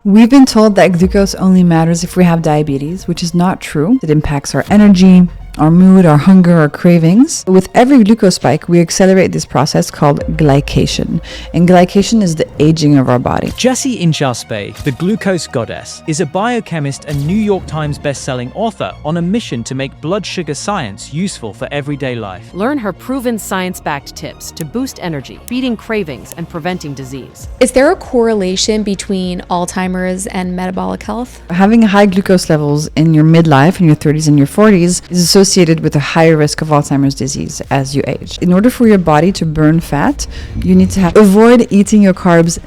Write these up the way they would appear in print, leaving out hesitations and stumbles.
We've been told that glucose only matters if we have diabetes, which is not true. It impacts our energy, our mood, our hunger, our cravings. With every glucose spike, we accelerate this process called glycation. And glycation is the aging of our body. Jessie Inchauspé, the glucose goddess, is a biochemist and New York Times bestselling author on a mission to make blood sugar science useful for everyday life. Learn her proven science-backed tips to boost energy, beating cravings, and preventing disease. Is there a correlation between Alzheimer's and metabolic health? Having high glucose levels in your midlife, in your 30s and your 40s, is associated with a higher risk of Alzheimer's disease as you age. In order for your body to burn fat, you need to avoid eating your carbs.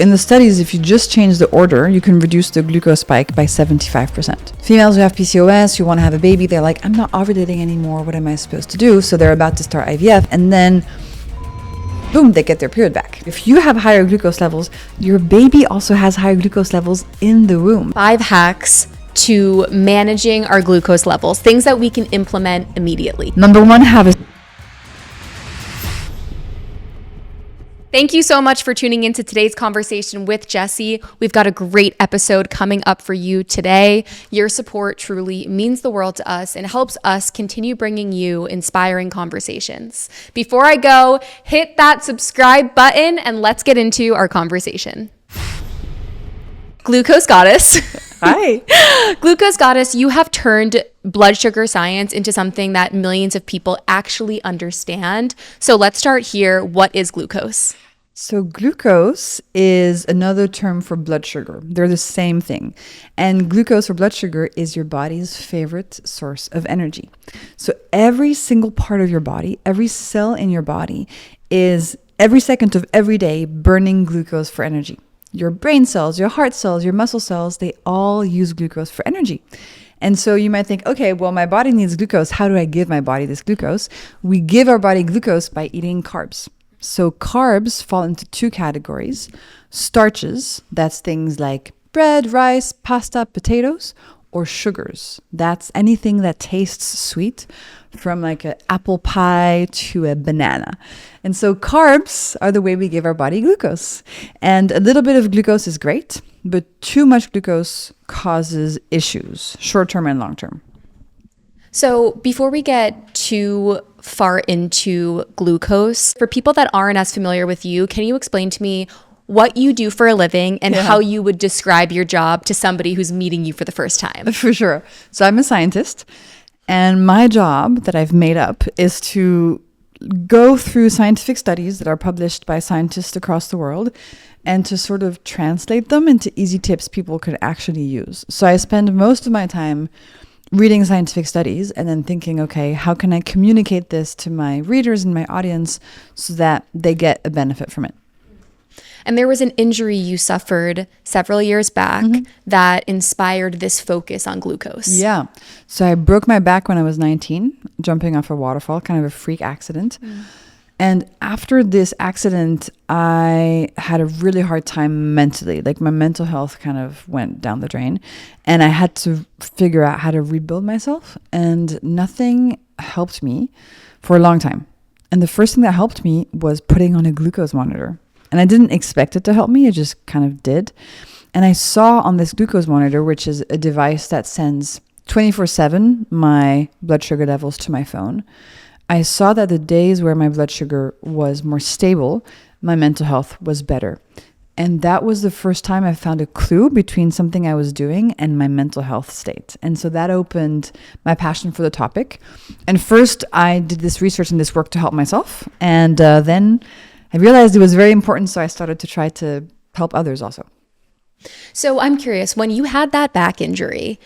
In the studies, if you just change the order, you can reduce the glucose spike by 75%. Females who have PCOS, who want to have a baby, they're like, I'm not ovulating anymore, what am I supposed to do? So they're about to start IVF, and then boom, they get their period back. If you have higher glucose levels, your baby also has higher glucose levels in the womb. 5 hacks to managing our glucose levels, things that we can implement immediately. Number 1, Thank you so much for tuning into today's conversation with Jessie. We've got a great episode coming up for you today. Your support truly means the world to us and helps us continue bringing you inspiring conversations. Before I go, hit that subscribe button and let's get into our conversation. Glucose Goddess. Hi. Glucose Goddess, you have turned blood sugar science into something that millions of people actually understand. So let's start here. What is glucose? So glucose is another term for blood sugar. They're the same thing. And glucose or blood sugar is your body's favorite source of energy. So every single part of your body, every cell in your body is every second of every day burning glucose for energy. Your brain cells, your heart cells, your muscle cells, they all use glucose for energy. And so you might think, okay, well, my body needs glucose. How do I give my body this glucose? We give our body glucose by eating carbs. So carbs fall into 2 categories. Starches, that's things like bread, rice, pasta, potatoes, or sugars. That's anything that tastes sweet, from like an apple pie to a banana. And so carbs are the way we give our body glucose. And a little bit of glucose is great, but too much glucose causes issues, short-term and long-term. So before we get too far into glucose, for people that aren't as familiar with you, can you explain to me what you do for a living and how you would describe your job to somebody who's meeting you for the first time? For sure. So I'm a scientist, and my job that I've made up is to go through scientific studies that are published by scientists across the world and to sort of translate them into easy tips people could actually use. So I spend most of my time reading scientific studies and then thinking, okay, how can I communicate this to my readers and my audience so that they get a benefit from it? And there was an injury you suffered several years back that inspired this focus on glucose. Yeah. So I broke my back when I was 19, jumping off a waterfall, kind of a freak accident. And after this accident, I had a really hard time mentally. Like my mental health kind of went down the drain. And I had to figure out how to rebuild myself. And nothing helped me for a long time. And the first thing that helped me was putting on a glucose monitor. And I didn't expect it to help me. It just kind of did. And I saw on this glucose monitor, which is a device that sends 24/7 my blood sugar levels to my phone. I saw that the days where my blood sugar was more stable, my mental health was better. And that was the first time I found a clue between something I was doing and my mental health state. And so that opened my passion for the topic. And first, I did this research and this work to help myself. And then I realized it was very important, so I started to try to help others also. So I'm curious, when you had that back injury,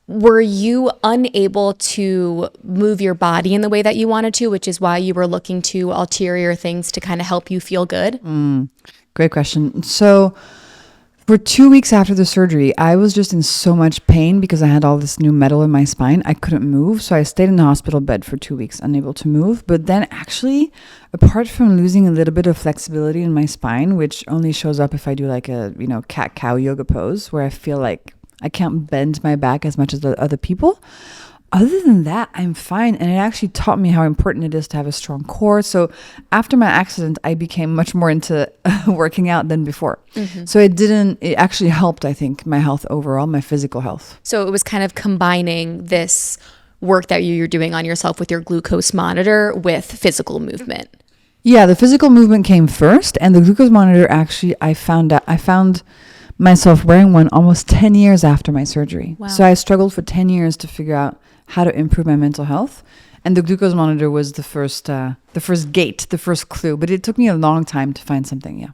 were you unable to move your body in the way that you wanted to, which is why you were looking to ulterior things to kind of help you feel good? Great question. So for 2 weeks after the surgery, I was just in so much pain because I had all this new metal in my spine. I couldn't move. So I stayed in the hospital bed for 2 weeks, unable to move. But then actually, apart from losing a little bit of flexibility in my spine, which only shows up if I do like a, cat-cow yoga pose where I feel like I can't bend my back as much as the other people, other than that, I'm fine. And it actually taught me how important it is to have a strong core. So after my accident, I became much more into working out than before. So it actually helped, I think, my health overall, my physical health. So it was kind of combining this work that you're doing on yourself with your glucose monitor with physical movement. Yeah, the physical movement came first, and the glucose monitor actually, I found myself wearing one almost 10 years after my surgery. Wow. So I struggled for 10 years to figure out how to improve my mental health. And the glucose monitor was the first gate, the first clue. But it took me a long time to find something, yeah.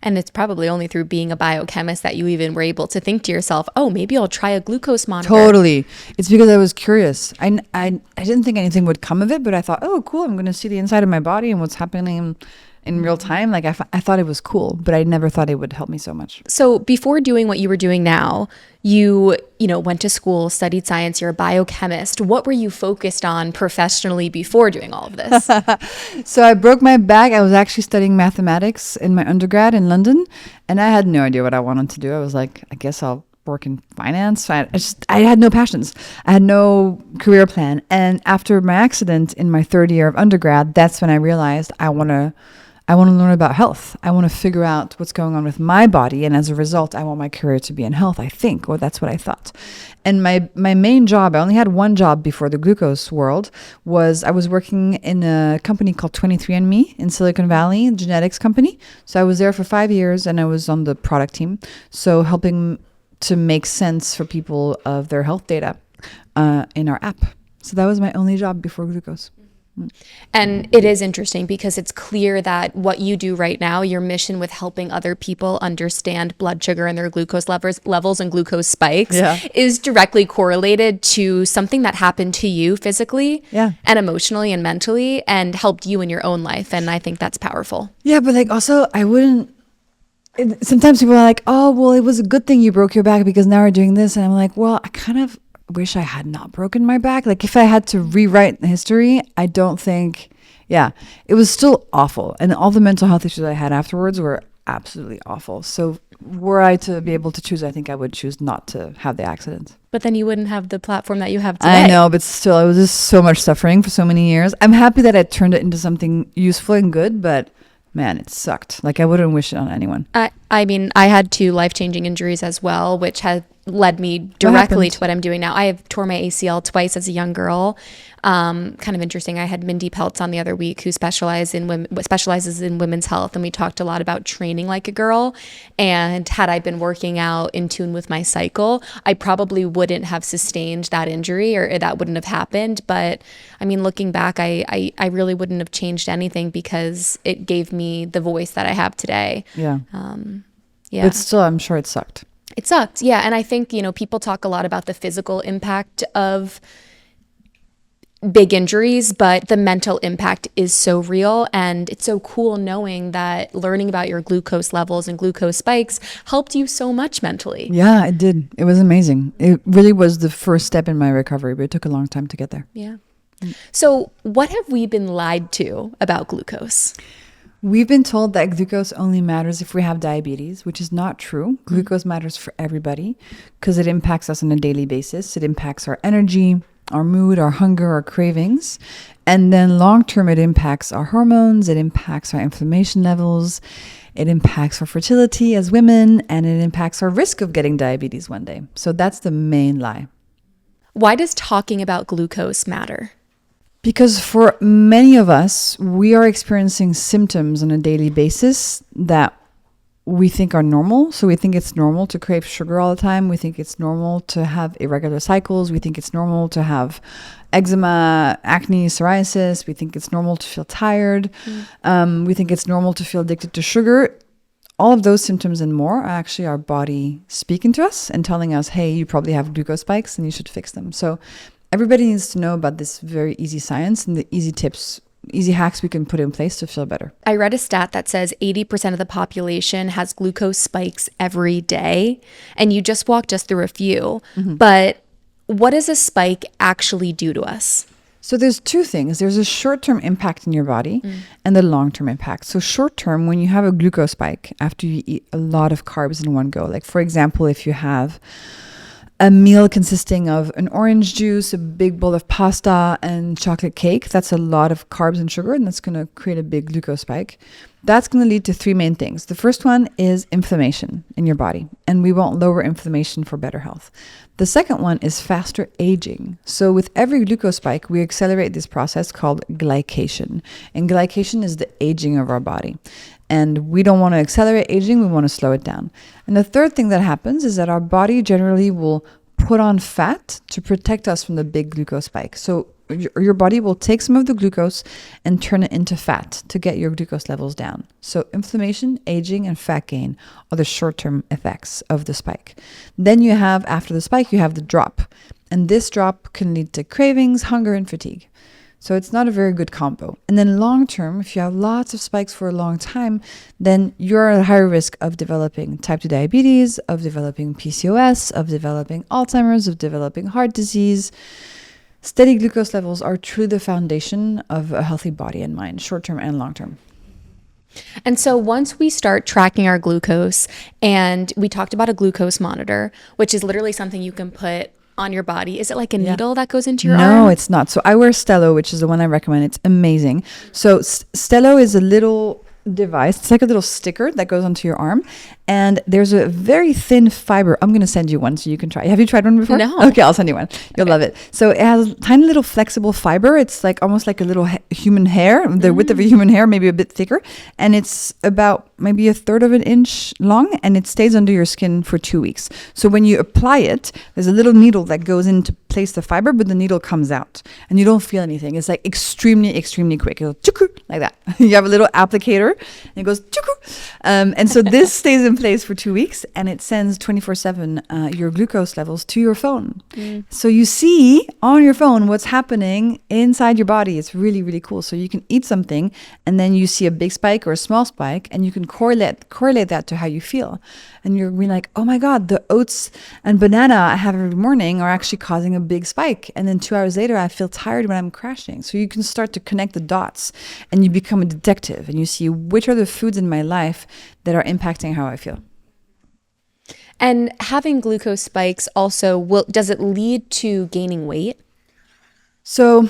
And it's probably only through being a biochemist that you even were able to think to yourself, oh, maybe I'll try a glucose monitor. Totally. It's because I was curious. I didn't think anything would come of it, but I thought, oh, cool, I'm going to see the inside of my body and what's happening in real time. Like I thought it was cool, but I never thought it would help me so much. So before doing what you were doing now, you went to school, studied science, you're a biochemist. What were you focused on professionally before doing all of this? So I broke my back. I was actually studying mathematics in my undergrad in London, and I had no idea what I wanted to do. I was like, I guess I'll work in finance. I had no passions. I had no career plan. And after my accident in my third year of undergrad, that's when I realized I want to learn about health. I want to figure out what's going on with my body. And as a result, I want my career to be in health, I think, or that's what I thought. And my main job, I only had one job before the glucose world, was I was working in a company called 23andMe in Silicon Valley, a genetics company. So I was there for 5 years and I was on the product team. So helping to make sense for people of their health data in our app. So that was my only job before glucose. And it is interesting because it's clear that what you do right now, your mission with helping other people understand blood sugar and their glucose levels and glucose spikes is directly correlated to something that happened to you physically and emotionally and mentally and helped you in your own life. And I think that's powerful. Yeah, but like also sometimes people are like, oh, well, it was a good thing you broke your back because now we're doing this. And I'm like, well, I kind of wish I had not broken my back. Like if I had to rewrite history, I don't think, it was still awful. And all the mental health issues I had afterwards were absolutely awful. So were I to be able to choose, I think I would choose not to have the accident. But then you wouldn't have the platform that you have today. I know, but still, it was just so much suffering for so many years. I'm happy that I turned it into something useful and good, but man, it sucked. Like I wouldn't wish it on anyone. I mean, I had 2 life-changing injuries as well, which had led me directly to what I'm doing now. I have tore my ACL twice as a young girl. Kind of interesting. I had Mindy Peltz on the other week who specializes in women's health. And we talked a lot about training like a girl. And had I been working out in tune with my cycle, I probably wouldn't have sustained that injury or that wouldn't have happened. But I mean, looking back, I really wouldn't have changed anything because it gave me the voice that I have today. Yeah. But still, I'm sure it sucked. It sucked. Yeah. And I think, people talk a lot about the physical impact of big injuries, but the mental impact is so real. And it's so cool knowing that learning about your glucose levels and glucose spikes helped you so much mentally. Yeah, it did. It was amazing. It really was the first step in my recovery, but it took a long time to get there. Yeah. So what have we been lied to about glucose? We've been told that glucose only matters if we have diabetes, which is not true. Glucose matters for everybody because it impacts us on a daily basis. It impacts our energy, our mood, our hunger, our cravings. And then long term, it impacts our hormones. It impacts our inflammation levels. It impacts our fertility as women. And it impacts our risk of getting diabetes one day. So that's the main lie. Why does talking about glucose matter? Because for many of us, we are experiencing symptoms on a daily basis that we think are normal. So we think it's normal to crave sugar all the time. We think it's normal to have irregular cycles. We think it's normal to have eczema, acne, psoriasis. We think it's normal to feel tired. We think it's normal to feel addicted to sugar. All of those symptoms and more are actually our body speaking to us and telling us, hey, you probably have glucose spikes and you should fix them. So everybody needs to know about this very easy science and the easy tips, easy hacks we can put in place to feel better. I read a stat that says 80% of the population has glucose spikes every day. And you just walked us through a few. But what does a spike actually do to us? So there's 2 things. There's a short-term impact in your body and the long-term impact. So short-term, when you have a glucose spike after you eat a lot of carbs in one go, like for example, if you have a meal consisting of an orange juice, a big bowl of pasta, and chocolate cake. That's a lot of carbs and sugar, and that's going to create a big glucose spike. That's going to lead to three main things. The first one is inflammation in your body, and we want lower inflammation for better health. The second one is faster aging. So with every glucose spike, we accelerate this process called glycation. And glycation is the aging of our body. And we don't want to accelerate aging, we want to slow it down. And the third thing that happens is that our body generally will put on fat to protect us from the big glucose spike. So your body will take some of the glucose and turn it into fat to get your glucose levels down. So inflammation, aging, and fat gain are the short-term effects of the spike. Then you have, after the spike, you have the drop. And this drop can lead to cravings, hunger, and fatigue. So it's not a very good combo. And then long term, if you have lots of spikes for a long time, then you're at higher risk of developing type 2 diabetes, of developing PCOS, of developing Alzheimer's, of developing heart disease. Steady glucose levels are truly the foundation of a healthy body and mind, short term and long term. And so once we start tracking our glucose, and we talked about a glucose monitor, which is literally something you can put on your body. Is it like a needle that goes into your arm? No, it's not. So I wear Stello, which is the one I recommend. It's amazing. So Stello is a little device. It's like a little sticker that goes onto your arm. And there's a very thin fiber. I'm going to send you one so you can try. Have you tried one before? No. Okay, I'll send you one. You'll love it. So it has tiny little flexible fiber. It's like almost like a little human hair, the width of a human hair, maybe a bit thicker. And it's about maybe a third of an inch long, and it stays under your skin for 2 weeks. So when you apply it, there's a little needle that goes in to place the fiber, but the needle comes out and you don't feel anything. It's like extremely, extremely quick. It'll like that. You have a little applicator and it goes and so this stays in place for 2 weeks, and it sends 24/7 your glucose levels to your phone. So you see on your phone what's happening inside your body. It's really, really cool. So you can eat something and then you see a big spike or a small spike, and you can correlate that to how you feel. And you're really like, oh my God, the oats and banana I have every morning are actually causing a big spike. And then 2 hours later, I feel tired when I'm crashing. So you can start to connect the dots, and you become a detective, and you see which are the foods in my life that are impacting how I feel. And having glucose spikes also, does it lead to gaining weight? So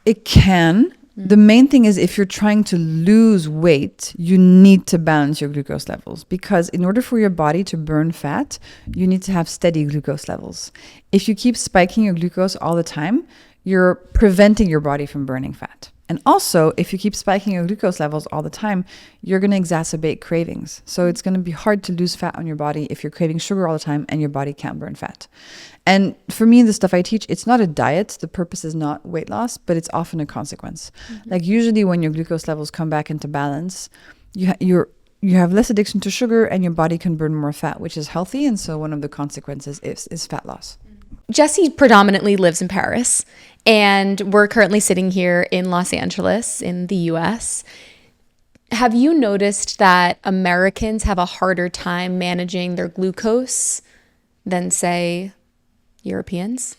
it can. The main thing is, if you're trying to lose weight, you need to balance your glucose levels, because in order for your body to burn fat, you need to have steady glucose levels. If you keep spiking your glucose all the time, you're preventing your body from burning fat. And also, if you keep spiking your glucose levels all the time, you're going to exacerbate cravings. So it's going to be hard to lose fat on your body if you're craving sugar all the time and your body can't burn fat. And for me, the stuff I teach, it's not a diet. The purpose is not weight loss, but it's often a consequence. Like usually when your glucose levels come back into balance, you have less addiction to sugar, and your body can burn more fat, which is healthy. And so one of the consequences is fat loss. Jessie predominantly lives in Paris, and we're currently sitting here in Los Angeles in the US. Have you noticed that Americans have a harder time managing their glucose than, say, Europeans?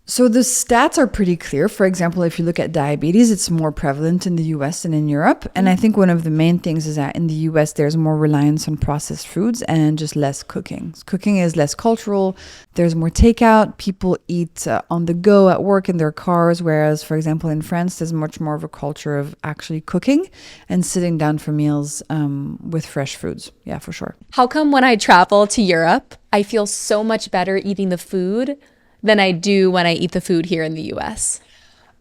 So the stats are pretty clear. For example, if you look at diabetes, it's more prevalent in the US than in Europe. And I think one of the main things is that in the US, there's more reliance on processed foods and just less cooking. Cooking is less cultural. There's more takeout. People eat on the go at work in their cars. Whereas, for example, in France, there's much more of a culture of actually cooking and sitting down for meals with fresh foods. Yeah, for sure. How come when I travel to Europe, I feel so much better eating the food than I do when I eat the food here in the US?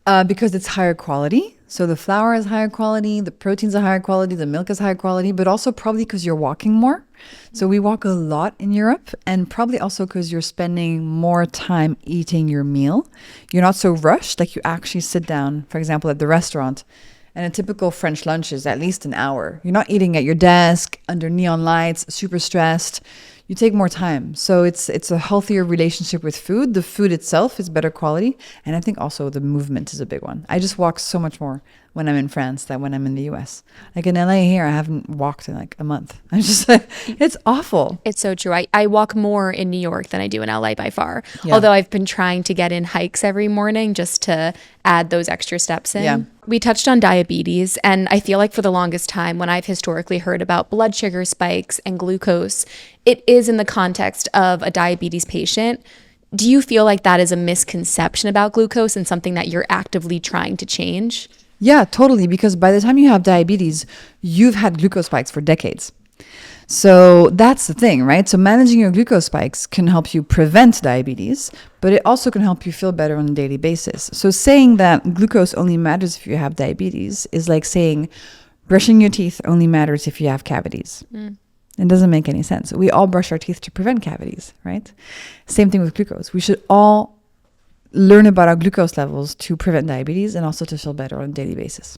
Because it's higher quality. So the flour is higher quality, the proteins are higher quality, the milk is higher quality, but also probably because you're walking more. So we walk a lot in Europe, and probably also because you're spending more time eating your meal. You're not so rushed, like you actually sit down, for example, at the restaurant. And a typical French lunch is at least an hour. You're not eating at your desk, under neon lights, super stressed. You take more time. So it's a healthier relationship with food. The food itself is better quality. And I think also the movement is a big one. I just walk so much more when I'm in France than when I'm in the US. Like in LA here, I haven't walked in like a month. I'm just like, it's awful. It's so true. I walk more in New York than I do in LA by far. Yeah. Although I've been trying to get in hikes every morning just to add those extra steps in. Yeah. We touched on diabetes, and I feel like for the longest time when I've historically heard about blood sugar spikes and glucose, it is in the context of a diabetes patient. Do you feel like that is a misconception about glucose and something that you're actively trying to change? Yeah, totally. Because by the time you have diabetes, you've had glucose spikes for decades. So that's the thing, right? So managing your glucose spikes can help you prevent diabetes, but it also can help you feel better on a daily basis. So saying that glucose only matters if you have diabetes is like saying brushing your teeth only matters if you have cavities. It doesn't make any sense. We all brush our teeth to prevent cavities, right? Same thing with glucose. We should all learn about our glucose levels to prevent diabetes and also to feel better on a daily basis.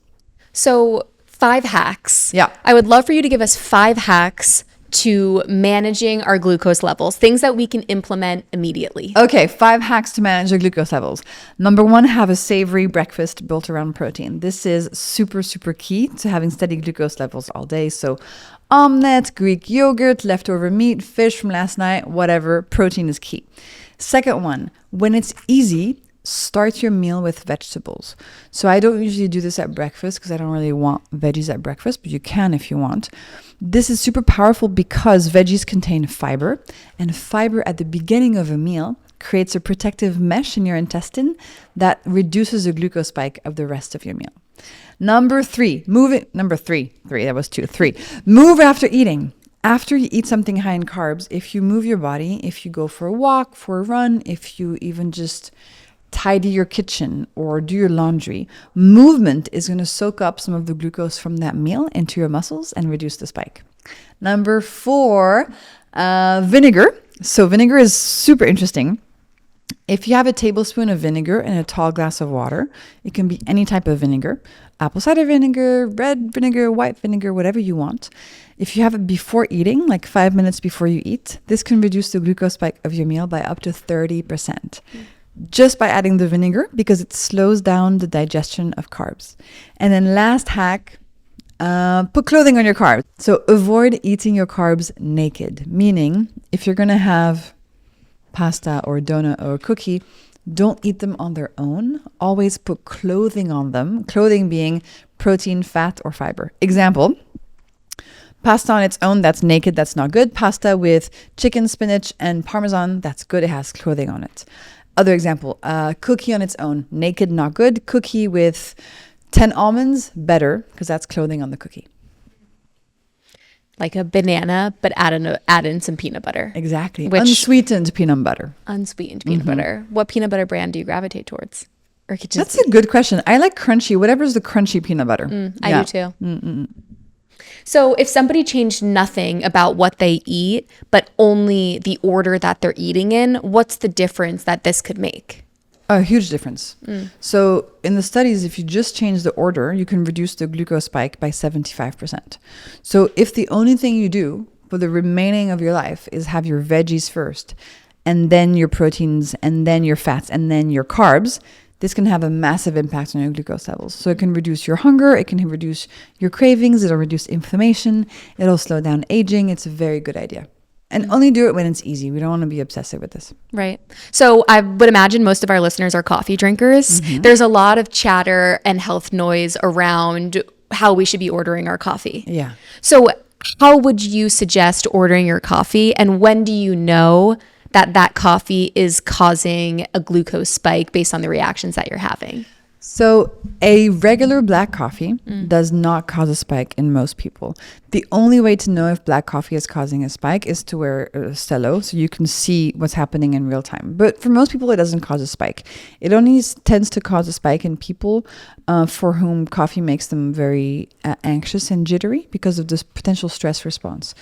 So 5 hacks. Yeah. I would love for you to give us 5 hacks to managing our glucose levels, things that we can implement immediately. Okay, 5 hacks to manage your glucose levels. Number 1, have a savory breakfast built around protein. This is super, super key to having steady glucose levels all day. So omelette, Greek yogurt, leftover meat, fish from last night, whatever, protein is key. Second one, when it's easy, start your meal with vegetables. So I don't usually do this at breakfast because I don't really want veggies at breakfast, but you can if you want. This is super powerful because veggies contain fiber, and fiber at the beginning of a meal creates a protective mesh in your intestine that reduces the glucose spike of the rest of your meal. Number 3, move after eating. After you eat something high in carbs, if you move your body, if you go for a walk, for a run, if you even just tidy your kitchen or do your laundry, movement is going to soak up some of the glucose from that meal into your muscles and reduce the spike. Number 4, vinegar. So vinegar is super interesting. If you have a tablespoon of vinegar in a tall glass of water, it can be any type of vinegar, apple cider vinegar, red vinegar, white vinegar, whatever you want. If you have it before eating, like 5 minutes before you eat, this can reduce the glucose spike of your meal by up to 30%. Just by adding the vinegar, because it slows down the digestion of carbs. And then last hack, put clothing on your carbs. So avoid eating your carbs naked, meaning if you're going to have pasta or donut or cookie, don't eat them on their own. Always put clothing on them, clothing being protein, fat, or fiber. Example, pasta on its own, that's naked, that's not good. Pasta with chicken, spinach, and parmesan, that's good, it has clothing on it. Other example, cookie on its own, naked, not good. Cookie with 10 almonds, better, because that's clothing on the cookie. Like a banana, but add in some peanut butter. Exactly. Unsweetened peanut butter. Unsweetened peanut butter. What peanut butter brand do you gravitate towards? Or could That's a good question. I like crunchy, whatever's the crunchy peanut butter. I do too. So if somebody changed nothing about what they eat, but only the order that they're eating in, what's the difference that this could make? A huge difference. So in the studies, if you just change the order, you can reduce the glucose spike by 75%. So if the only thing you do for the remaining of your life is have your veggies first, and then your proteins, and then your fats, and then your carbs, this can have a massive impact on your glucose levels. So it can reduce your hunger, it can reduce your cravings, it'll reduce inflammation, it'll slow down aging. It's a very good idea. And only do it when it's easy. We don't want to be obsessive with this. Right. So I would imagine most of our listeners are coffee drinkers. There's a lot of chatter and health noise around how we should be ordering our coffee. Yeah. So how would you suggest ordering your coffee? And when do you know that coffee is causing a glucose spike based on the reactions that you're having? So a regular black coffee does not cause a spike in most people. The only way to know if black coffee is causing a spike is to wear Stello, so you can see what's happening in real time. But for most people, it doesn't cause a spike. It only tends to cause a spike in people for whom coffee makes them very anxious and jittery because of this potential stress response.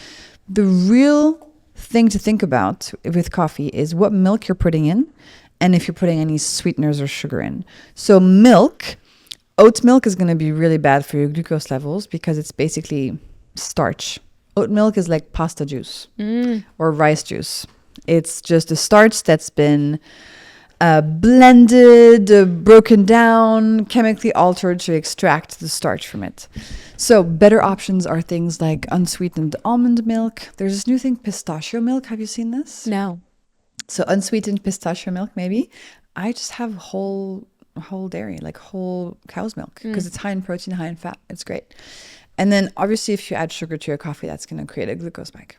The real thing to think about with coffee is what milk you're putting in, and if you're putting any sweeteners or sugar in. So milk, oat milk is going to be really bad for your glucose levels because it's basically starch. Oat milk is like pasta juice or rice juice. It's just a starch that's been blended, broken down, chemically altered to extract the starch from it. So better options are things like unsweetened almond milk. There's this new thing, pistachio milk. Have you seen this? No. So unsweetened pistachio milk, maybe. I just have whole dairy, like whole cow's milk, because it's high in protein, high in fat. It's great. And then obviously if you add sugar to your coffee, that's going to create a glucose spike.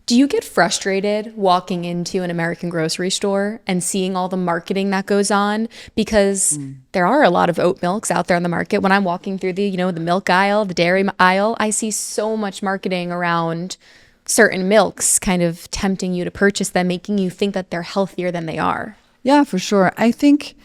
Do you get frustrated walking into an American grocery store and seeing all the marketing that goes on? Because there are a lot of oat milks out there on the market. When I'm walking through the, the milk aisle, the dairy aisle, I see so much marketing around certain milks kind of tempting you to purchase them, making you think that they're healthier than they are. Yeah, for sure. I think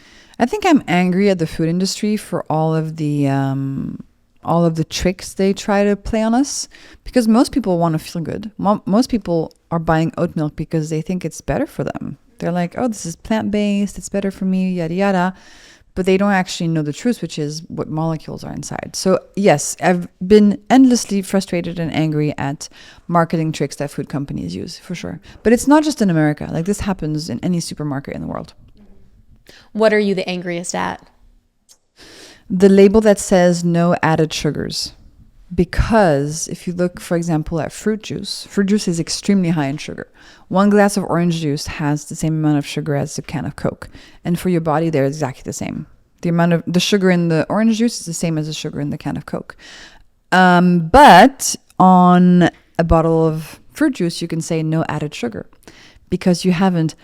I'm angry at the food industry for all of the tricks they try to play on us, because most people want to feel good. Most people are buying oat milk because they think it's better for them. They're like, oh, this is plant-based, it's better for me, yada yada. But they don't actually know the truth, which is what molecules are inside. So yes, I've been endlessly frustrated and angry at marketing tricks that food companies use, for sure. But it's not just in America. Like, this happens in any supermarket in the world. What are you the angriest at? The label that says no added sugars. Because if you look, for example, at fruit juice is extremely high in sugar. One glass of orange juice has the same amount of sugar as a can of Coke. And for your body, they're exactly the same. The amount of the sugar in the orange juice is the same as the sugar in the can of Coke. But on a bottle of fruit juice, you can say no added sugar, because you haven't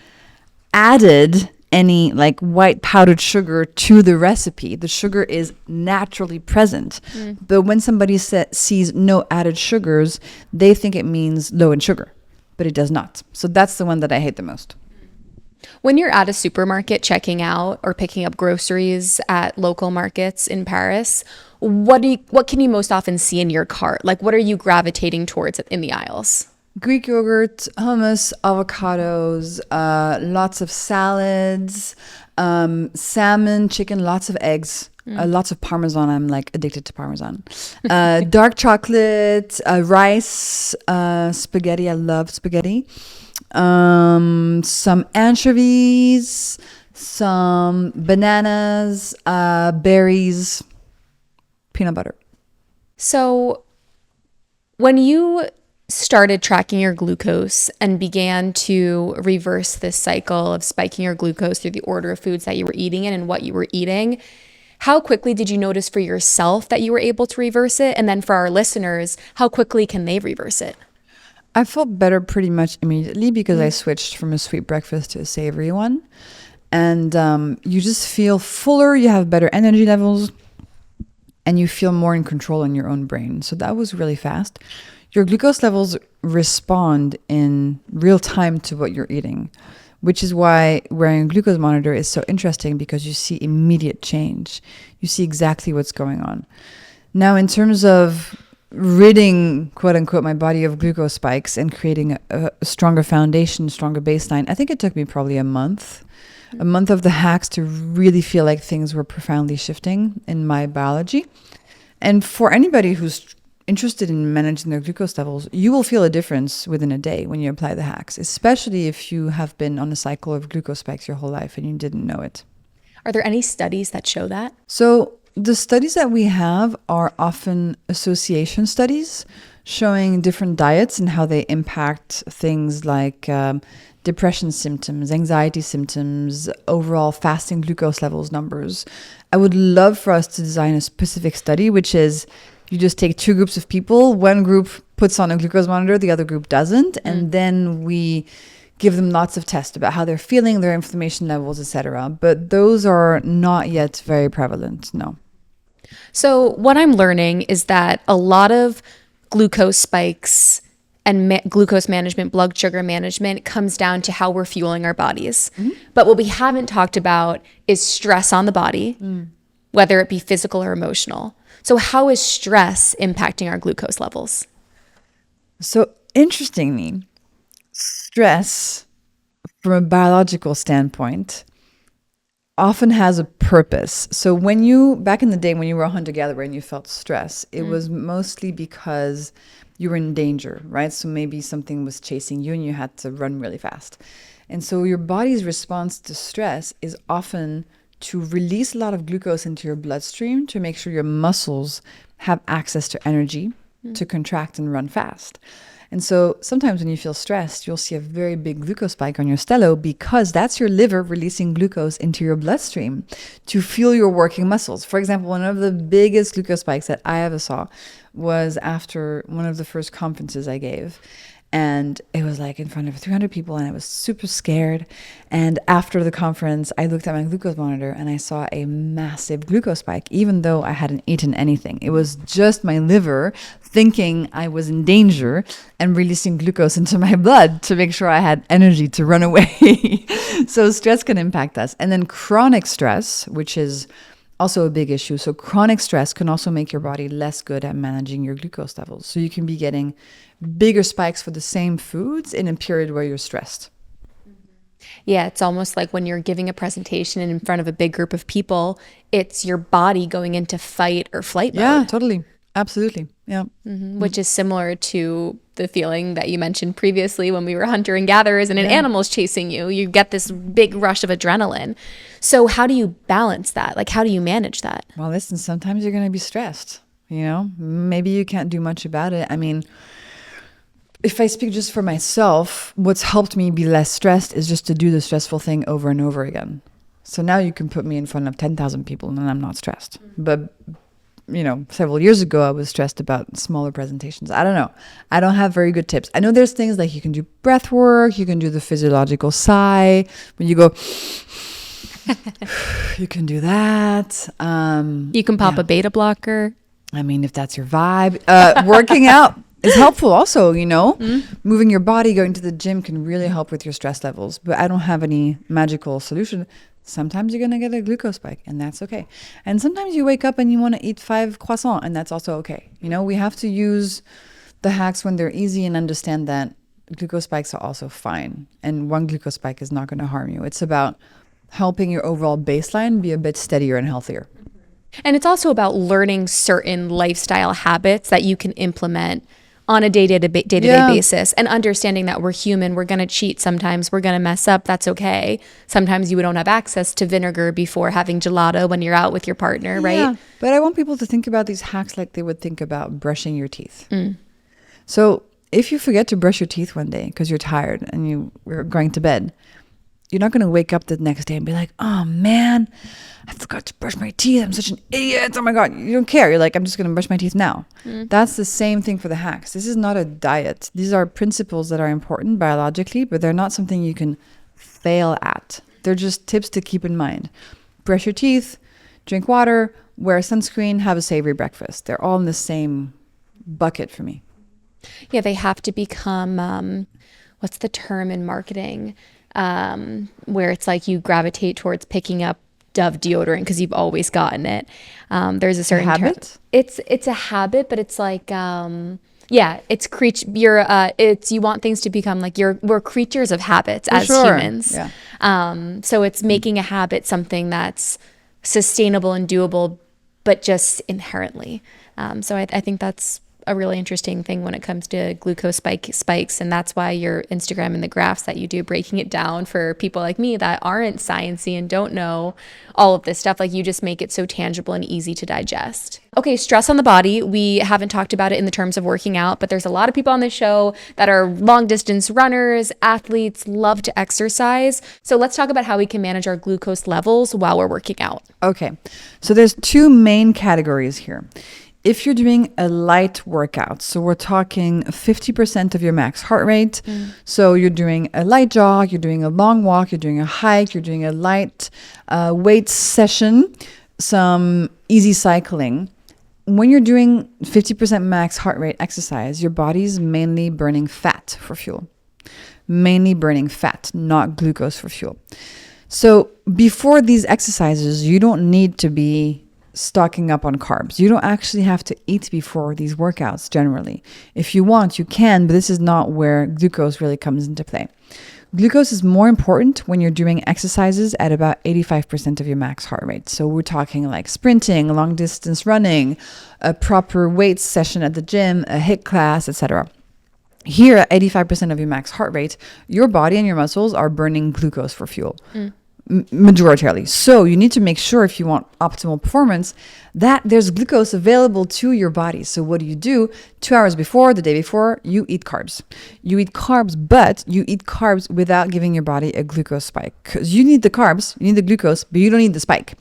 added any like white powdered sugar to the recipe. The sugar is naturally present. But when somebody sees no added sugars, they think it means low in sugar, but it does not. So that's the one that I hate the most. When you're at a supermarket checking out or picking up groceries at local markets in Paris, what can you most often see in your cart? Like, what are you gravitating towards in the aisles? Greek yogurt, hummus, avocados, lots of salads, salmon, chicken, lots of eggs, lots of Parmesan. I'm like addicted to Parmesan. Dark chocolate, rice, spaghetti. I love spaghetti. Some anchovies, some bananas, berries, peanut butter. So when you started tracking your glucose and began to reverse this cycle of spiking your glucose through the order of foods that you were eating and what you were eating, how quickly did you notice for yourself that you were able to reverse it? And then for our listeners, how quickly can they reverse it? I felt better pretty much immediately, because I switched from a sweet breakfast to a savory one. And you just feel fuller, you have better energy levels, and you feel more in control in your own brain. So that was really fast. Your glucose levels respond in real time to what you're eating, which is why wearing a glucose monitor is so interesting, because you see immediate change. You see exactly what's going on. Now, in terms of ridding, quote unquote, my body of glucose spikes and creating a stronger foundation, stronger baseline, I think it took me probably a month of the hacks to really feel like things were profoundly shifting in my biology. And for anybody who's interested in managing their glucose levels, you will feel a difference within a day when you apply the hacks, especially if you have been on a cycle of glucose spikes your whole life and you didn't know it. Are there any studies that show that? So the studies that we have are often association studies showing different diets and how they impact things like depression symptoms, anxiety symptoms, overall fasting glucose levels numbers. I would love for us to design a specific study, which is you just take two groups of people. One group puts on a glucose monitor, the other group doesn't. And then we give them lots of tests about how they're feeling, their inflammation levels, etc. But those are not yet very prevalent, no. So what I'm learning is that a lot of glucose spikes and glucose management, blood sugar management comes down to how we're fueling our bodies. But what we haven't talked about is stress on the body, whether it be physical or emotional. So how is stress impacting our glucose levels? So interestingly, stress from a biological standpoint often has a purpose. So back in the day when you were a hunter-gatherer and you felt stress, it was mostly because you were in danger, right? So maybe something was chasing you and you had to run really fast. And so your body's response to stress is often to release a lot of glucose into your bloodstream to make sure your muscles have access to energy to contract and run fast. And so sometimes when you feel stressed, you'll see a very big glucose spike on your Stello, because that's your liver releasing glucose into your bloodstream to fuel your working muscles. For example, one of the biggest glucose spikes that I ever saw was after one of the first conferences I gave. And it was like in front of 300 people, and I was super scared. And after the conference, I looked at my glucose monitor and I saw a massive glucose spike, even though I hadn't eaten anything. It was just my liver thinking I was in danger and releasing glucose into my blood to make sure I had energy to run away. So stress can impact us. And then chronic stress, which is also a big issue. So chronic stress can also make your body less good at managing your glucose levels. So you can be getting bigger spikes for the same foods in a period where you're stressed. Yeah, it's almost like when you're giving a presentation and in front of a big group of people, it's your body going into fight or flight mode. Yeah, totally. Absolutely. Yeah. Which is similar to the feeling that you mentioned previously when we were hunter and gatherers and an animal's chasing you. You get this big rush of adrenaline. So how do you balance that? Like, how do you manage that? Well, listen, sometimes you're going to be stressed, you know? Maybe you can't do much about it. I mean, if I speak just for myself, what's helped me be less stressed is just to do the stressful thing over and over again. So now you can put me in front of 10,000 people and I'm not stressed. But you know, several years ago, I was stressed about smaller presentations. I don't know. I don't have very good tips. I know there's things like you can do breath work, you can do the physiological sigh. When you go, you can do that. You can pop a beta blocker. I mean, if that's your vibe. Working out is helpful also, you know. Moving your body, going to the gym can really help with your stress levels. But I don't have any magical solution. Sometimes you're going to get a glucose spike, and that's okay. And sometimes you wake up and you want to eat 5 croissants, and that's also okay. You know, we have to use the hacks when they're easy and understand that glucose spikes are also fine. And one glucose spike is not going to harm you. It's about helping your overall baseline be a bit steadier and healthier. And it's also about learning certain lifestyle habits that you can implement on a day-to-day basis, and understanding that we're human, we're going to cheat sometimes, we're going to mess up, that's okay. Sometimes you don't have access to vinegar before having gelato when you're out with your partner, right? Yeah, but I want people to think about these hacks like they would think about brushing your teeth. So if you forget to brush your teeth one day because you're tired and you're going to bed, you're not going to wake up the next day and be like, oh man, I forgot to brush my teeth. I'm such an idiot. Oh my God. You don't care. You're like, I'm just going to brush my teeth now. That's the same thing for the hacks. This is not a diet. These are principles that are important biologically, but they're not something you can fail at. They're just tips to keep in mind. Brush your teeth, drink water, wear sunscreen, have a savory breakfast. They're all in the same bucket for me. Yeah, they have to become, what's the term in marketing? Where it's like you gravitate towards picking up Dove deodorant because you've always gotten it. There's a certain habit. It's a habit, but it's like it's you want things to become like we're creatures of habits as humans. Yeah. So it's making a habit something that's sustainable and doable, but just inherently. So I think that's a really interesting thing when it comes to glucose spikes. And that's why your Instagram and the graphs that you do, breaking it down for people like me that aren't sciencey and don't know all of this stuff, like you just make it so tangible and easy to digest. Okay, stress on the body. We haven't talked about it in the terms of working out, but there's a lot of people on this show that are long distance runners, athletes, love to exercise. So let's talk about how we can manage our glucose levels while we're working out. Okay, so there's 2 main categories here. If you're doing a light workout, so we're talking 50% of your max heart rate. So you're doing a light jog, you're doing a long walk, you're doing a hike, you're doing a light weight session, some easy cycling. When you're doing 50% max heart rate exercise, your body's mainly burning fat for fuel. Mainly burning fat, not glucose for fuel. So before these exercises, you don't need to be stocking up on carbs. You don't actually have to eat before these workouts generally. If you want, you can, but this is not where glucose really comes into play. Glucose is more important when you're doing exercises at about 85% of your max heart rate. So we're talking like sprinting, long distance running, a proper weight session at the gym, a HIIT class, etc. Here at 85% of your max heart rate, your body and your muscles are burning glucose for fuel. majoritarily. So you need to make sure, if you want optimal performance, that there's glucose available to your body. So what do? 2 hours before, the day before, you eat carbs. You eat carbs, but you eat carbs without giving your body a glucose spike. Because you need the carbs, you need the glucose, but you don't need the spike.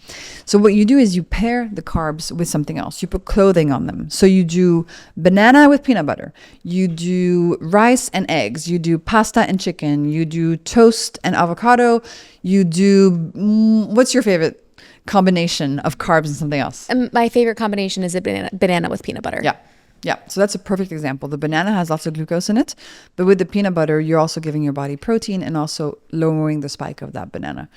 So what you do is you pair the carbs with something else. You put clothing on them. So you do banana with peanut butter. You do rice and eggs. You do pasta and chicken. You do toast and avocado. You do, what's your favorite combination of carbs and something else? My favorite combination is a banana with peanut butter. Yeah. Yeah. So that's a perfect example. The banana has lots of glucose in it, but with the peanut butter, you're also giving your body protein and also lowering the spike of that banana.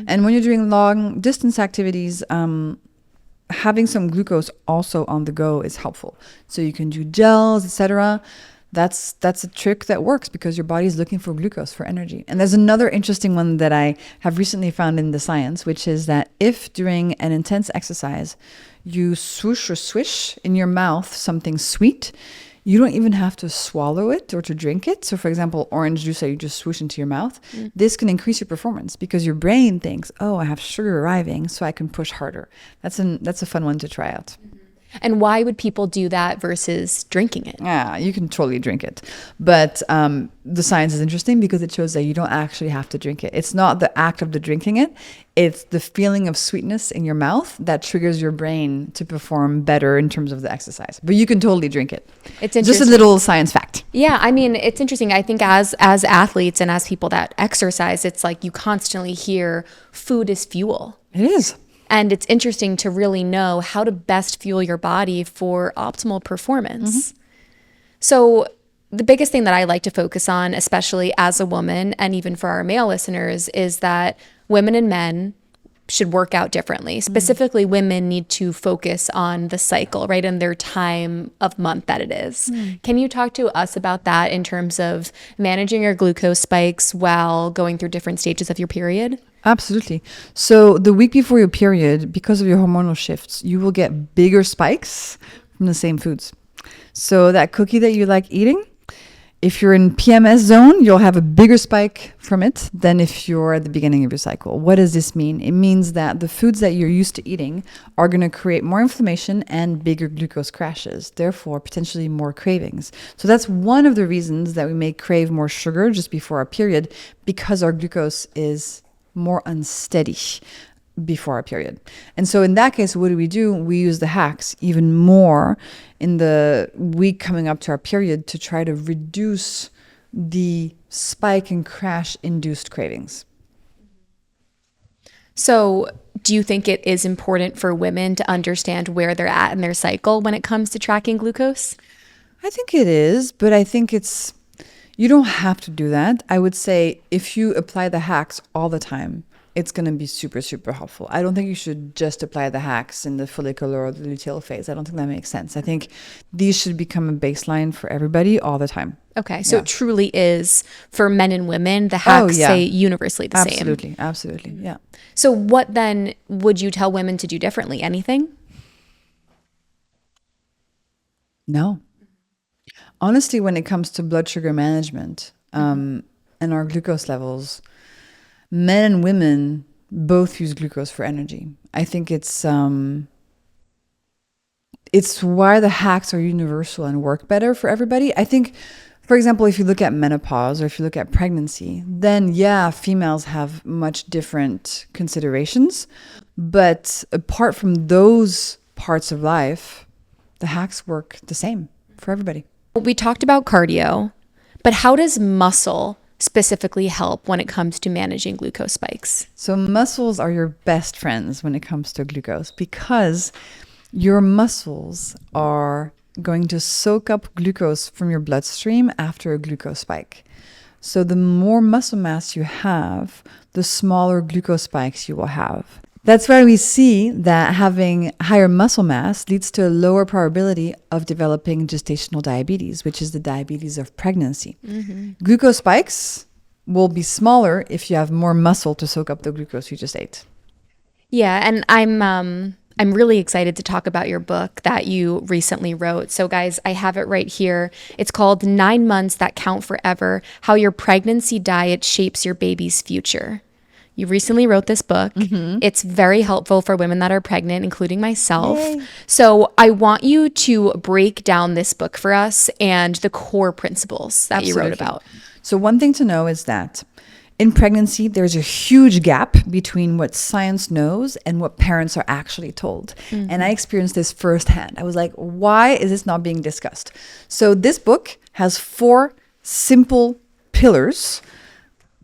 And when you're doing long distance activities, having some glucose also on the go is helpful. So you can do gels, etc. That's a trick that works because your body is looking for glucose for energy. And there's another interesting one that I have recently found in the science, which is that if during an intense exercise you swoosh or swish in your mouth something sweet, you don't even have to swallow it or to drink it. So for example, orange juice that you just swoosh into your mouth, this can increase your performance because your brain thinks, oh, I have sugar arriving, so I can push harder. That's a fun one to try out. And why would people do that versus drinking it? Yeah, you can totally drink it. But the science is interesting because it shows that you don't actually have to drink it. It's not the act of the drinking it. It's the feeling of sweetness in your mouth that triggers your brain to perform better in terms of the exercise. But you can totally drink it. It's interesting. Just a little science fact. Yeah, I mean, it's interesting. I think as athletes and as people that exercise, it's like you constantly hear food is fuel. It is. And it's interesting to really know how to best fuel your body for optimal performance. So the biggest thing that I like to focus on, especially as a woman and even for our male listeners, is that women and men should work out differently. Specifically, women need to focus on the cycle, right? And their time of month that it is. Can you talk to us about that in terms of managing your glucose spikes while going through different stages of your period? Absolutely. So the week before your period, because of your hormonal shifts, you will get bigger spikes from the same foods. So that cookie that you like eating, if you're in PMS zone, you'll have a bigger spike from it than if you're at the beginning of your cycle. What does this mean? It means that the foods that you're used to eating are going to create more inflammation and bigger glucose crashes, therefore potentially more cravings. So that's one of the reasons that we may crave more sugar just before our period, because our glucose is more unsteady before our period. And so in that case, what do? We use the hacks even more in the week coming up to our period to try to reduce the spike and crash induced cravings. So do you think it is important for women to understand where they're at in their cycle when it comes to tracking glucose? I think it is, but I think you don't have to do that. I would say if you apply the hacks all the time, it's going to be super, super helpful. I don't think you should just apply the hacks in the follicular or the luteal phase. I don't think that makes sense. I think these should become a baseline for everybody all the time. Okay, so it truly is for men and women, the hacks say universally the same. Absolutely, yeah. So what then would you tell women to do differently? Anything? No. Honestly, when it comes to blood sugar management and our glucose levels, men and women both use glucose for energy. I think it's why the hacks are universal and work better for everybody. I think, for example, if you look at menopause or if you look at pregnancy, then females have much different considerations. But apart from those parts of life, the hacks work the same for everybody. We talked about cardio, but how does muscle specifically help when it comes to managing glucose spikes? So muscles are your best friends when it comes to glucose because your muscles are going to soak up glucose from your bloodstream after a glucose spike. So the more muscle mass you have, the smaller glucose spikes you will have. That's why we see that having higher muscle mass leads to a lower probability of developing gestational diabetes, which is the diabetes of pregnancy. Glucose spikes will be smaller if you have more muscle to soak up the glucose you just ate. Yeah, and I'm really excited to talk about your book that you recently wrote. So guys, I have it right here. It's called 9 Months That Count Forever: How Your Pregnancy Diet Shapes Your Baby's Future. You recently wrote this book. It's very helpful for women that are pregnant, including myself. Yay. So I want you to break down this book for us and the core principles that you wrote about. So one thing to know is that in pregnancy, there's a huge gap between what science knows and what parents are actually told. And I experienced this firsthand. I was like, why is this not being discussed? So this book has 4 simple pillars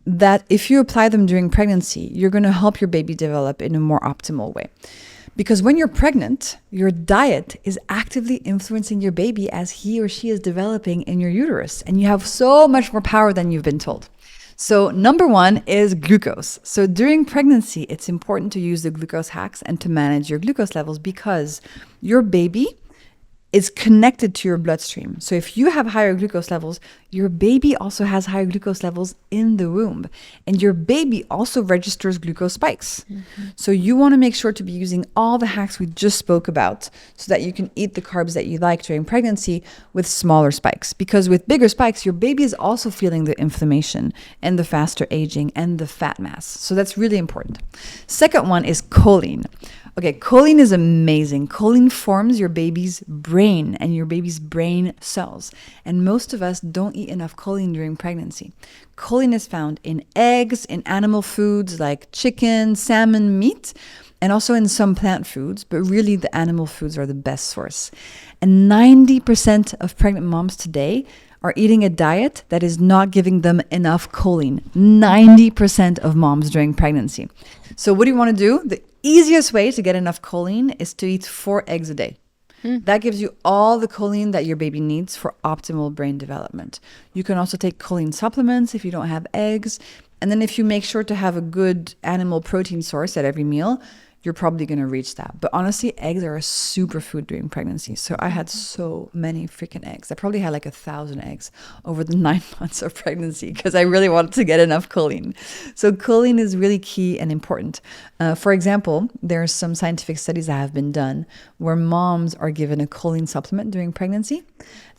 that if you apply them during pregnancy, you're going to help your baby develop in a more optimal way. Because when you're pregnant, your diet is actively influencing your baby as he or she is developing in your uterus. And you have so much more power than you've been told. So number 1 is glucose. So during pregnancy, it's important to use the glucose hacks and to manage your glucose levels because your baby is connected to your bloodstream. So if you have higher glucose levels, your baby also has higher glucose levels in the womb. And your baby also registers glucose spikes. So you want to make sure to be using all the hacks we just spoke about so that you can eat the carbs that you like during pregnancy with smaller spikes. Because with bigger spikes, your baby is also feeling the inflammation and the faster aging and the fat mass. So that's really important. Second one is choline. Okay, choline is amazing. Choline forms your baby's brain and your baby's brain cells. And most of us don't eat enough choline during pregnancy. Choline is found in eggs, in animal foods like chicken, salmon, meat, and also in some plant foods, but really the animal foods are the best source. And 90% of pregnant moms today are eating a diet that is not giving them enough choline. 90% of moms during pregnancy. So what do you want to do? The easiest way to get enough choline is to eat 4 eggs a day. That gives you all the choline that your baby needs for optimal brain development. You can also take choline supplements if you don't have eggs. And then if you make sure to have a good animal protein source at every meal, you're probably going to reach that. But honestly, eggs are a superfood during pregnancy. So I had so many freaking eggs. I probably had like 1,000 eggs over the 9 months of pregnancy because I really wanted to get enough choline. So choline is really key and important. For example, there are some scientific studies that have been done where moms are given a choline supplement during pregnancy.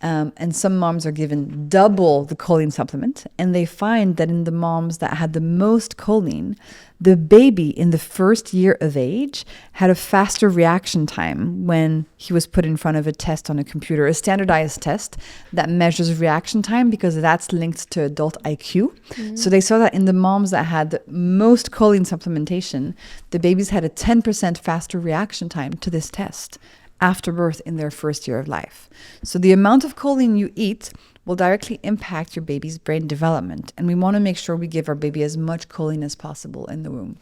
And some moms are given double the choline supplement. And they find that in the moms that had the most choline, the baby in the first year of age had a faster reaction time when he was put in front of a test on a computer, a standardized test that measures reaction time because that's linked to adult IQ. So they saw that in the moms that had the most choline supplementation, the babies had a 10% faster reaction time to this test after birth in their first year of life. So the amount of choline you eat will directly impact your baby's brain development. And we want to make sure we give our baby as much choline as possible in the womb.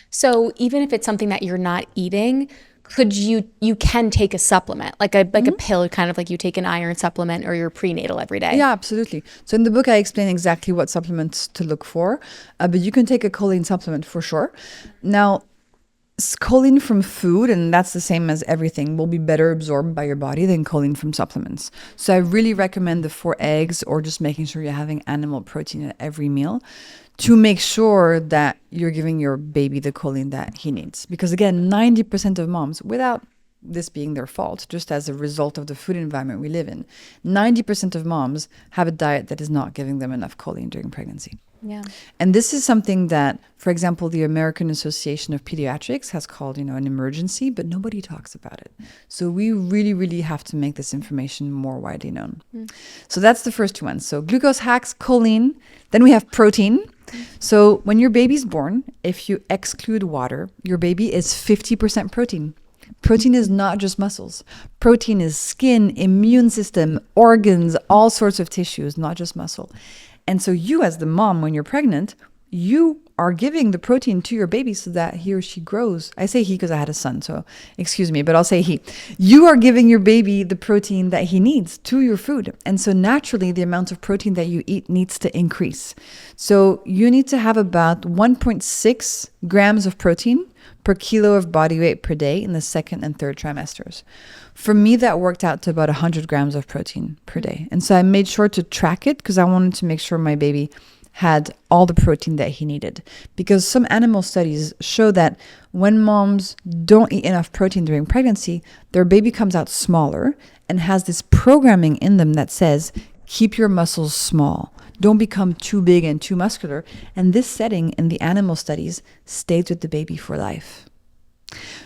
So even if it's something that you're not eating, could you can take a supplement, like a pill, kind of like you take an iron supplement or your prenatal every day? Yeah, absolutely. So in the book, I explain exactly what supplements to look for, but you can take a choline supplement for sure. Now, choline from food, and that's the same as everything, will be better absorbed by your body than choline from supplements. So I really recommend the 4 eggs or just making sure you're having animal protein at every meal to make sure that you're giving your baby the choline that he needs. Because again, 90% of moms, without this being their fault, just as a result of the food environment we live in, 90% of moms have a diet that is not giving them enough choline during pregnancy. Yeah. And this is something that, for example, the American Association of Pediatrics has called, an emergency, but nobody talks about it. So we really, really have to make this information more widely known. So that's the first one. So glucose hacks, choline. Then we have protein. So when your baby's born, if you exclude water, your baby is 50% protein. Protein is not just muscles. Protein is skin, immune system, organs, all sorts of tissues, not just muscle. And so you as the mom, when you're pregnant, you are giving the protein to your baby so that he or she grows. I say he because I had a son, so excuse me, but I'll say he. You are giving your baby the protein that he needs to your food. And so naturally, the amount of protein that you eat needs to increase. So you need to have about 1.6 grams of protein per kilo of body weight per day in the second and third trimesters. For me, that worked out to about 100 grams of protein per day. And so I made sure to track it because I wanted to make sure my baby had all the protein that he needed. Because some animal studies show that when moms don't eat enough protein during pregnancy, their baby comes out smaller and has this programming in them that says, keep your muscles small. don't become too big and too muscular. And this setting in the animal studies stays with the baby for life.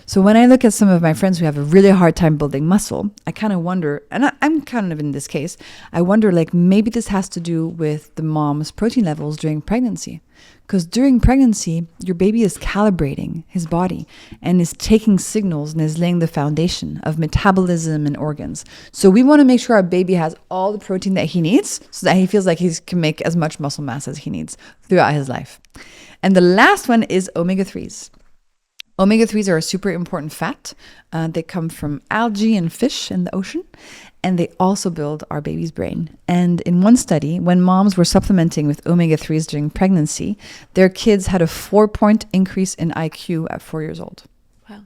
So when I look at some of my friends who have a really hard time building muscle, I kind of wonder, and I'm kind of in this case, I wonder like maybe this has to do with the mom's protein levels during pregnancy. Because during pregnancy, your baby is calibrating his body and is taking signals and is laying the foundation of metabolism and organs. So we want to make sure our baby has all the protein that he needs so that he feels like he can make as much muscle mass as he needs throughout his life. And the last one is omega-3s. Omega-3s are a super important fat. They come from algae and fish in the ocean, and they also build our baby's brain. And in one study, when moms were supplementing with omega-3s during pregnancy, their kids had a 4-point increase in IQ at 4 years old. Wow.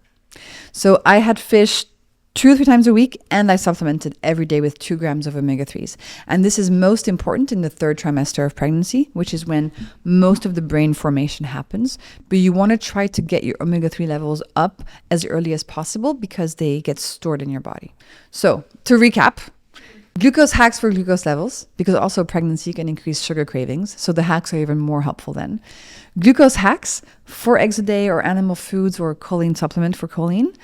So I had fish 2 or 3 times a week, and I supplemented every day with 2 grams of omega-3s. And this is most important in the 3rd trimester of pregnancy, which is when most of the brain formation happens. But you want to try to get your omega-3 levels up as early as possible because they get stored in your body. So to recap, glucose hacks for glucose levels, because also pregnancy can increase sugar cravings. So the hacks are even more helpful then. Glucose hacks, 4 eggs a day or animal foods or choline supplement for choline.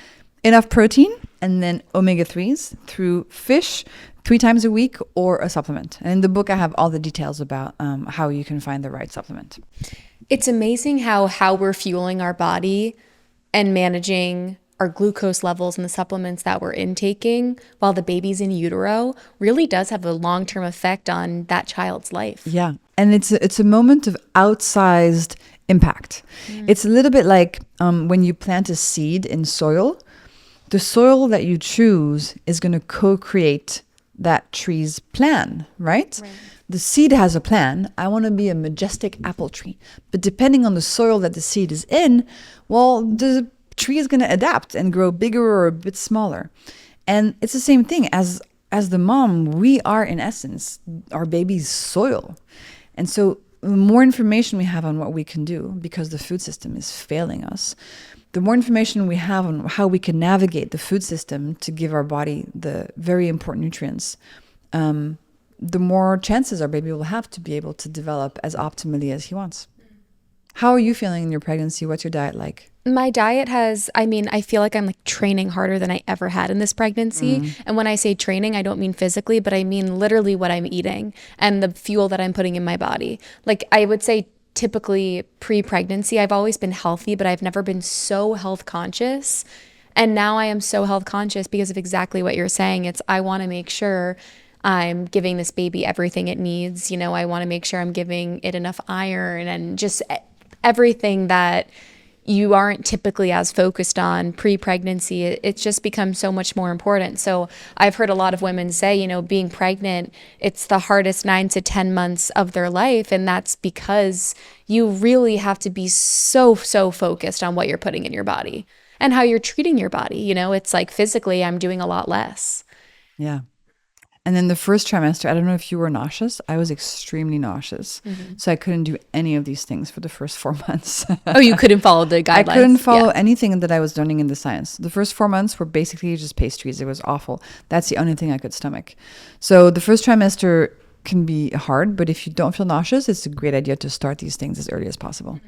Enough protein, and then omega-3s through fish 3 times a week or a supplement. And in the book, I have all the details about how you can find the right supplement. It's amazing how we're fueling our body and managing our glucose levels and the supplements that we're intaking while the baby's in utero really does have a long-term effect on that child's life. Yeah. And it's a moment of outsized impact. It's a little bit like when you plant a seed in soil. The soil that you choose is going to co-create that tree's plan, right? The seed has a plan. I want to be a majestic apple tree. But depending on the soil that the seed is in, well, the tree is going to adapt and grow bigger or a bit smaller. And it's the same thing. As the mom, we are, in essence, our baby's soil. And so the more information we have on what we can do, because the food system is failing us, the more information we have on how we can navigate the food system to give our body the very important nutrients, the more chances our baby will have to be able to develop as optimally as he wants. How are you feeling in your pregnancy? What's your diet like? My diet I feel like I'm like training harder than I ever had in this pregnancy. And when I say training, I don't mean physically, but I mean literally what I'm eating and the fuel that I'm putting in my body. Like I would say typically pre-pregnancy, I've always been healthy, but I've never been so health conscious. And now I am so health conscious because of exactly what you're saying. I want to make sure I'm giving this baby everything it needs. You know, I want to make sure I'm giving it enough iron and just everything that you aren't typically as focused on pre-pregnancy. It's just become so much more important. So I've heard a lot of women say, you know, being pregnant, it's the hardest 9 to 10 months of their life. And that's because you really have to be so focused on what you're putting in your body and how you're treating your body. You know, it's like physically I'm doing a lot less. Yeah. And then the first trimester, I don't know if you were nauseous. I was extremely nauseous. So I couldn't do any of these things for the first 4 months. Oh, you couldn't follow the guidelines? I couldn't follow anything that I was learning in the science. The first 4 months were basically just pastries. It was awful. That's the only thing I could stomach. So the first trimester can be hard, but if you don't feel nauseous, it's a great idea to start these things as early as possible.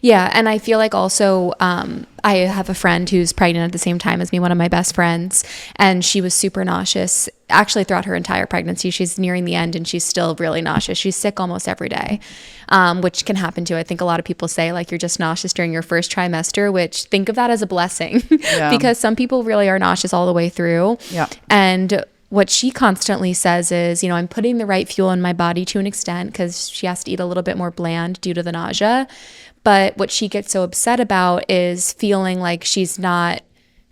Yeah. And I feel like also I have a friend who's pregnant at the same time as me, one of my best friends, and she was super nauseous actually throughout her entire pregnancy. She's nearing the end and she's still really nauseous. She's sick almost every day, which can happen too. I think a lot of people say like you're just nauseous during your first trimester, which think of that as a blessing because some people really are nauseous all the way through. Yeah. And what she constantly says is, you know, I'm putting the right fuel in my body to an extent because she has to eat a little bit more bland due to the nausea. But what she gets so upset about is feeling like she's not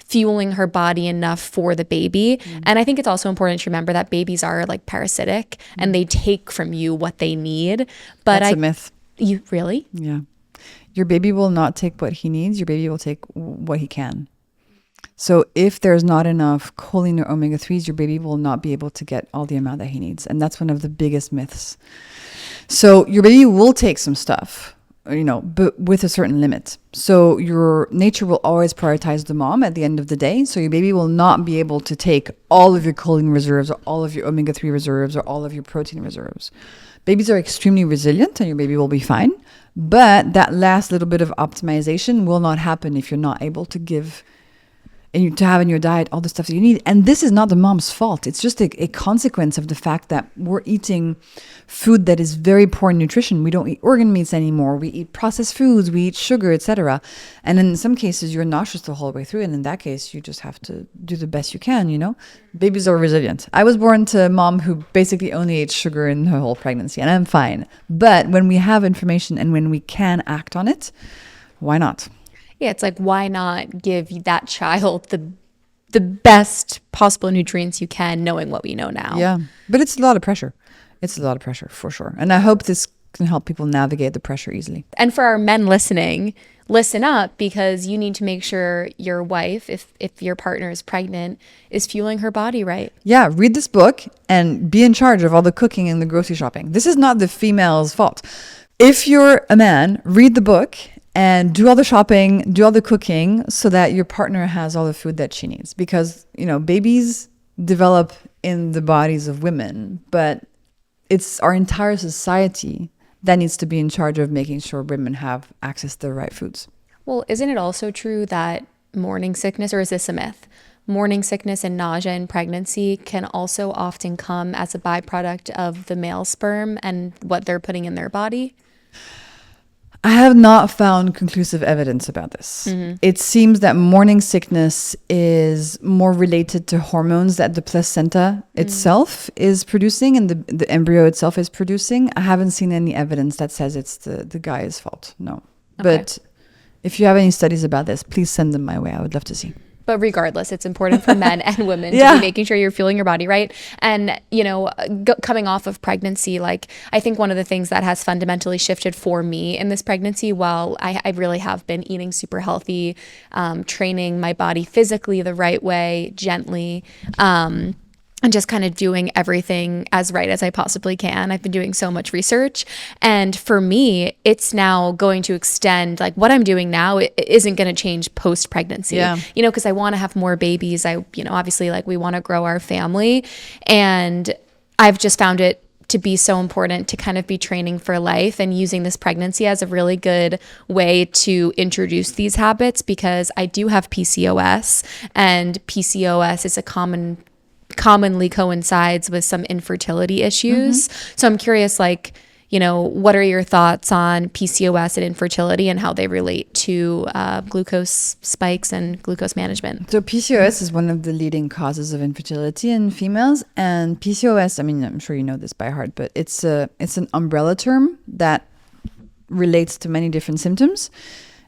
fueling her body enough for the baby. And I think it's also important to remember that babies are like parasitic and they take from you what they need. But that's a myth. You really? Yeah. Your baby will not take what he needs. Your baby will take what he can. So if there's not enough choline or omega-3s, your baby will not be able to get all the amount that he needs. And that's one of the biggest myths. So your baby will take some stuff, you know, but with a certain limit. So your nature will always prioritize the mom at the end of the day. So your baby will not be able to take all of your choline reserves or all of your omega-3 reserves or all of your protein reserves Babies are extremely resilient and your baby will be fine. But that last little bit of optimization will not happen if you're not able to give and to have in your diet all the stuff that you need. And this is not the mom's fault. It's just a consequence of the fact that we're eating food that is very poor in nutrition. We don't eat organ meats anymore. We eat processed foods. We eat sugar, etc. And in some cases, you're nauseous the whole way through. And in that case, you just have to do the best you can, you know? Babies are resilient. I was born to a mom who basically only ate sugar in her whole pregnancy, and I'm fine. But when we have information and when we can act on it, why not? Yeah, it's like, why not give that child the best possible nutrients you can, knowing what we know now? Yeah, but it's a lot of pressure. It's a lot of pressure for sure. And I hope this can help people navigate the pressure easily. And for our men listening, listen up, because you need to make sure your wife, if your partner is pregnant, is fueling her body right. Yeah, read this book and be in charge of all the cooking and the grocery shopping. This is not the female's fault. If you're a man, read the book and do all the shopping, do all the cooking so that your partner has all the food that she needs. Because, you know, babies develop in the bodies of women, but it's our entire society that needs to be in charge of making sure women have access to the right foods. Well, isn't it also true that morning sickness, or is this a myth? Morning sickness and nausea in pregnancy can also often come as a byproduct of the male sperm and what they're putting in their body? I have not found conclusive evidence about this. Mm-hmm. It seems that morning sickness is more related to hormones that the placenta itself is producing and the embryo itself is producing. I haven't seen any evidence that says it's the guy's fault. No. Okay. But if you have any studies about this, please send them my way. I would love to see. But regardless, it's important for men and women to be making sure you're fueling your body right. And, you know, coming off of pregnancy, like, I think one of the things that has fundamentally shifted for me in this pregnancy, while I really have been eating super healthy, training my body physically the right way, gently, and just kind of doing everything as right as I possibly can. I've been doing so much research. And for me, it's now going to extend, like, what I'm doing now, it isn't going to change post-pregnancy. Yeah. You know, because I want to have more babies. Obviously, like, we want to grow our family. And I've just found it to be so important to kind of be training for life and using this pregnancy as a really good way to introduce these habits, because I do have PCOS, and PCOS is commonly coincides with some infertility issues. Mm-hmm. So I'm curious, like, you know, what are your thoughts on PCOS and infertility and how they relate to glucose spikes and glucose management? So PCOS is one of the leading causes of infertility in females. And PCOS, I mean, I'm sure you know this by heart, but it's an umbrella term that relates to many different symptoms.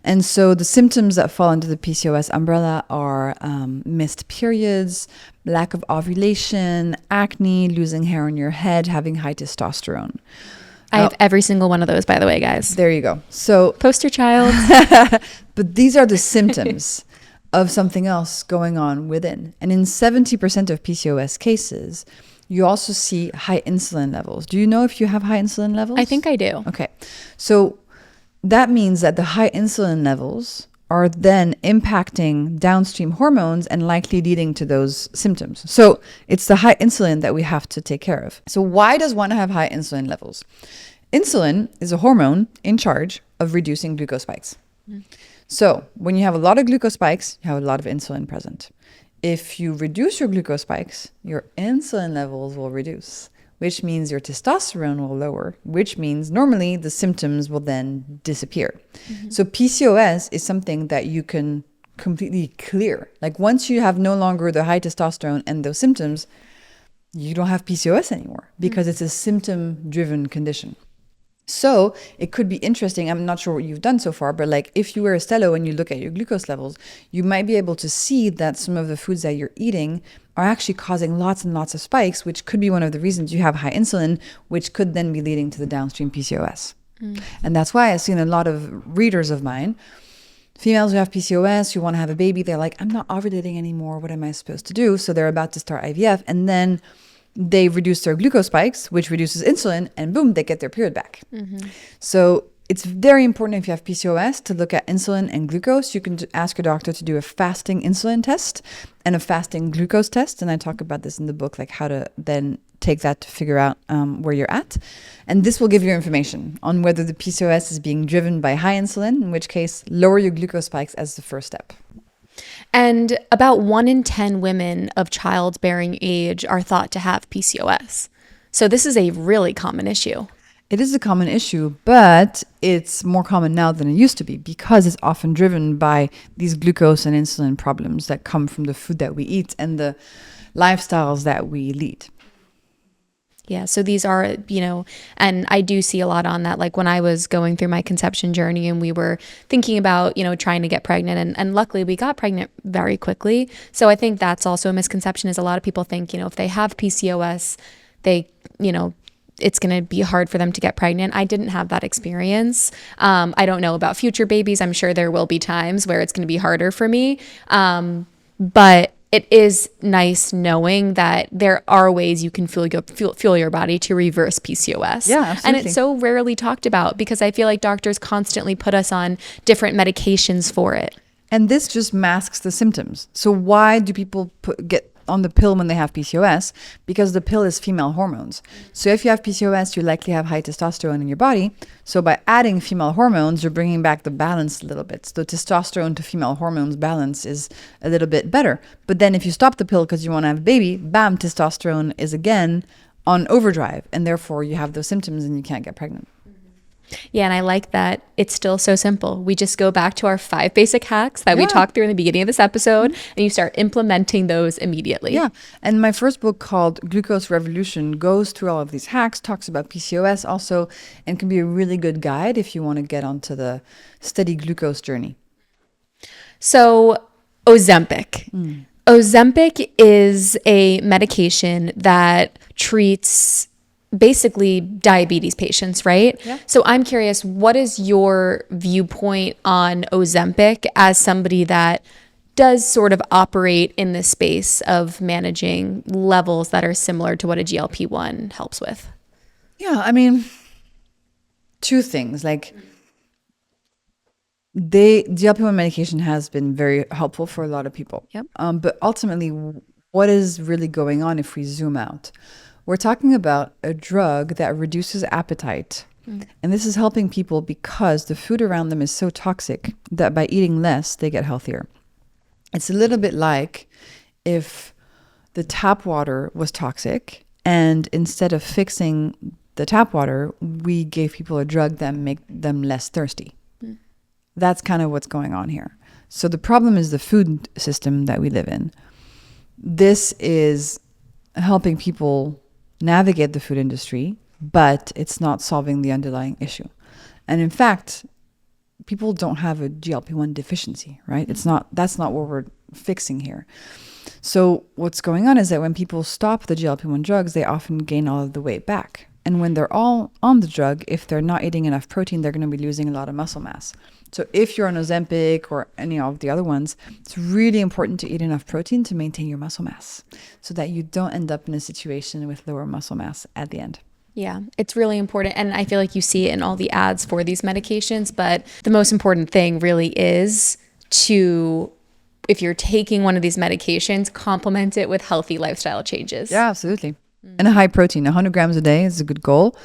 And so the symptoms that fall under the PCOS umbrella are missed periods, lack of ovulation, acne, losing hair on your head, having high testosterone. I have every single one of those, by the way, guys. There you go. So poster child. But these are the symptoms of something else going on within. And in 70% of PCOS cases, you also see high insulin levels. Do you know if you have high insulin levels? I think I do. Okay. So that means that the high insulin levels are then impacting downstream hormones and likely leading to those symptoms. So it's the high insulin that we have to take care of. So why does one have high insulin levels? Insulin is a hormone in charge of reducing glucose spikes. Mm. So when you have a lot of glucose spikes, you have a lot of insulin present. If you reduce your glucose spikes, your insulin levels will reduce, which means your testosterone will lower, which means normally the symptoms will then disappear. Mm-hmm. So PCOS is something that you can completely clear. Like, once you have no longer the high testosterone and those symptoms, you don't have PCOS anymore, because it's a symptom-driven condition. So it could be interesting. I'm not sure what you've done so far, but like, if you wear a Stello and you look at your glucose levels, you might be able to see that some of the foods that you're eating are actually causing lots and lots of spikes, which could be one of the reasons you have high insulin, which could then be leading to the downstream PCOS. Mm. And that's why I've seen a lot of readers of mine, females who have PCOS, who want to have a baby, they're like, I'm not ovulating anymore. What am I supposed to do? So they're about to start IVF, and then they reduce their glucose spikes, which reduces insulin, and boom, they get their period back. Mm-hmm. So it's very important, if you have PCOS, to look at insulin and glucose. You can ask your doctor to do a fasting insulin test and a fasting glucose test. And I talk about this in the book, like how to then take that to figure out where you're at. And this will give you information on whether the PCOS is being driven by high insulin, in which case lower your glucose spikes as the first step. And about 1 in 10 women of childbearing age are thought to have PCOS. So this is a really common issue. It is a common issue, but it's more common now than it used to be because it's often driven by these glucose and insulin problems that come from the food that we eat and the lifestyles that we lead. Yeah, so these are, and I do see a lot on that. Like when I was going through my conception journey and we were thinking about, trying to get pregnant, and luckily we got pregnant very quickly. So I think that's also a misconception is a lot of people think, if they have PCOS, they, it's going to be hard for them to get pregnant. I didn't have that experience. I don't know about future babies. I'm sure there will be times where it's going to be harder for me. But it is nice knowing that there are ways you can fuel your body to reverse PCOS. Yeah, absolutely. And it's so rarely talked about because I feel like doctors constantly put us on different medications for it. And this just masks the symptoms. So why do people get on the pill when they have PCOS? Because the pill is female hormones. So if you have PCOS, you likely have high testosterone in your body. So by adding female hormones, you're bringing back the balance a little bit. So testosterone to female hormones balance is a little bit better. But then if you stop the pill because you want to have a baby, bam, testosterone is again on overdrive. And therefore you have those symptoms and you can't get pregnant. Yeah, and I like that it's still so simple. We just go back to our 5 basic hacks that we talked through in the beginning of this episode, and you start implementing those immediately. Yeah, and my first book called Glucose Revolution goes through all of these hacks, talks about PCOS also, and can be a really good guide if you want to get onto the steady glucose journey. So, Ozempic. Ozempic is a medication that treats basically diabetes patients, right? Yeah. So I'm curious, what is your viewpoint on Ozempic as somebody that does sort of operate in this space of managing levels that are similar to what a GLP-1 helps with? Yeah, I mean, 2 things. Like, GLP-1 medication has been very helpful for a lot of people. Yep. But ultimately, what is really going on if we zoom out? We're talking about a drug that reduces appetite. And this is helping people because the food around them is so toxic that by eating less, they get healthier. It's a little bit like if the tap water was toxic and instead of fixing the tap water, we gave people a drug that make them less thirsty. That's kind of what's going on here. So the problem is the food system that we live in. This is helping people navigate the food industry, but it's not solving the underlying issue. And in fact, people don't have a GLP-1 deficiency, right? That's not what we're fixing here. So what's going on is that when people stop the GLP-1 drugs, they often gain all of the weight back. And when they're all on the drug, if they're not eating enough protein, they're going to be losing a lot of muscle mass. So if you're on Ozempic or any of the other ones, it's really important to eat enough protein to maintain your muscle mass so that you don't end up in a situation with lower muscle mass at the end. Yeah, it's really important. And I feel like you see it in all the ads for these medications. But the most important thing really is to, if you're taking one of these medications, complement it with healthy lifestyle changes. Yeah, absolutely. And a high protein, 100 grams a day is a good goal.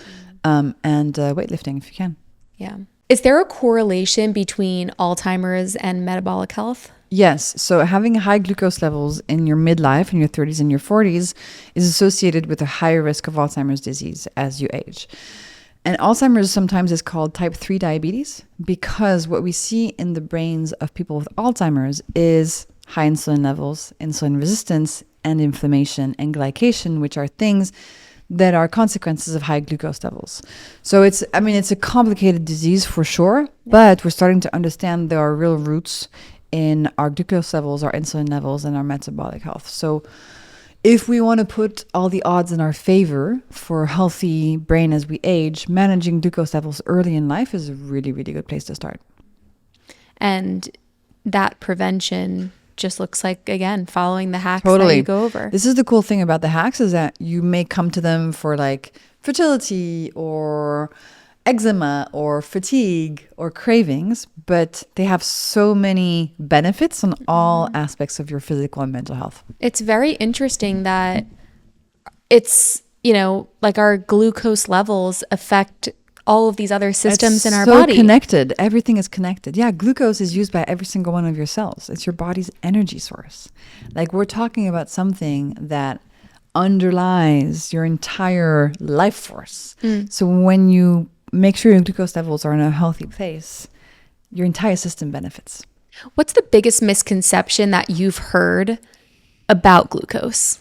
And weightlifting if you can. Yeah. Is there a correlation between Alzheimer's and metabolic health? Yes. So having high glucose levels in your midlife, in your 30s and your 40s, is associated with a higher risk of Alzheimer's disease as you age. And Alzheimer's sometimes is called type 3 diabetes because what we see in the brains of people with Alzheimer's is high insulin levels, insulin resistance, and inflammation and glycation, which are things that are consequences of high glucose levels. So it's a complicated disease for sure, but we're starting to understand there are real roots in our glucose levels, our insulin levels, and our metabolic health. So if we want to put all the odds in our favor for a healthy brain as we age, managing glucose levels early in life is a really, really good place to start. And that prevention just looks like, again, following the hacks that you go over. This is the cool thing about the hacks is that you may come to them for like fertility or eczema or fatigue or cravings, but they have so many benefits on all aspects of your physical and mental health. It's very interesting that it's you know, like our glucose levels affect all of these other systems in our so body. Connected. Everything is connected. Yeah, glucose is used by every single one of your cells. It's your body's energy source. Like, we're talking about something that underlies your entire life force. So when you make sure your glucose levels are in a healthy place, your entire system benefits. What's the biggest misconception that you've heard about glucose?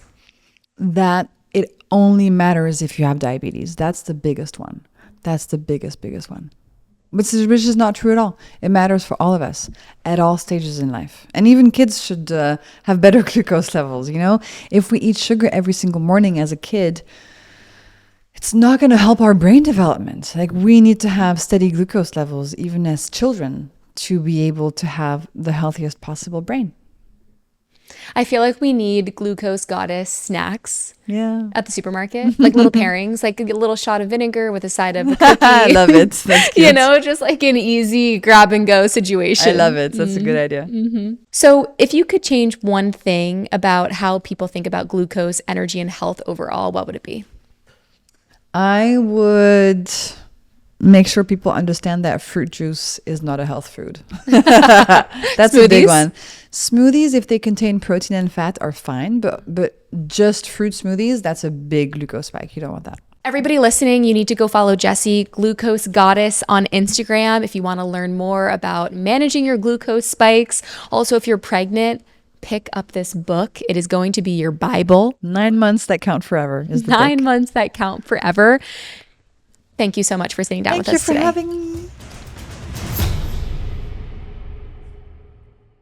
That it only matters if you have diabetes. That's the biggest one. That's the biggest one. Which is not true at all. It matters for all of us at all stages in life. And even kids should have better glucose levels, you know? If we eat sugar every single morning as a kid, it's not going to help our brain development. Like, we need to have steady glucose levels even as children to be able to have the healthiest possible brain. I feel like we need glucose goddess snacks Yeah. at the supermarket, like little pairings, like a little shot of vinegar with a side of a cookie. I love it. That's cute. You know, just like an easy grab and go situation. I love it. That's a good idea. So if you could change one thing about how people think about glucose, energy, and health overall, what would it be? I would make sure people understand that fruit juice is not a health food. That's a big Smoothies? one. Smoothies, if they contain protein and fat, are fine, but just fruit smoothies, that's a big glucose spike. You don't want that. Everybody listening, you need to go follow Jessie, Glucose Goddess, on Instagram if you want to learn more about managing your glucose spikes. Also, if you're pregnant, pick up this book. It is going to be your Bible. 9 months that count forever is the 9 book. months that count forever. Thank you so much for sitting down with us today. Thank you for having me.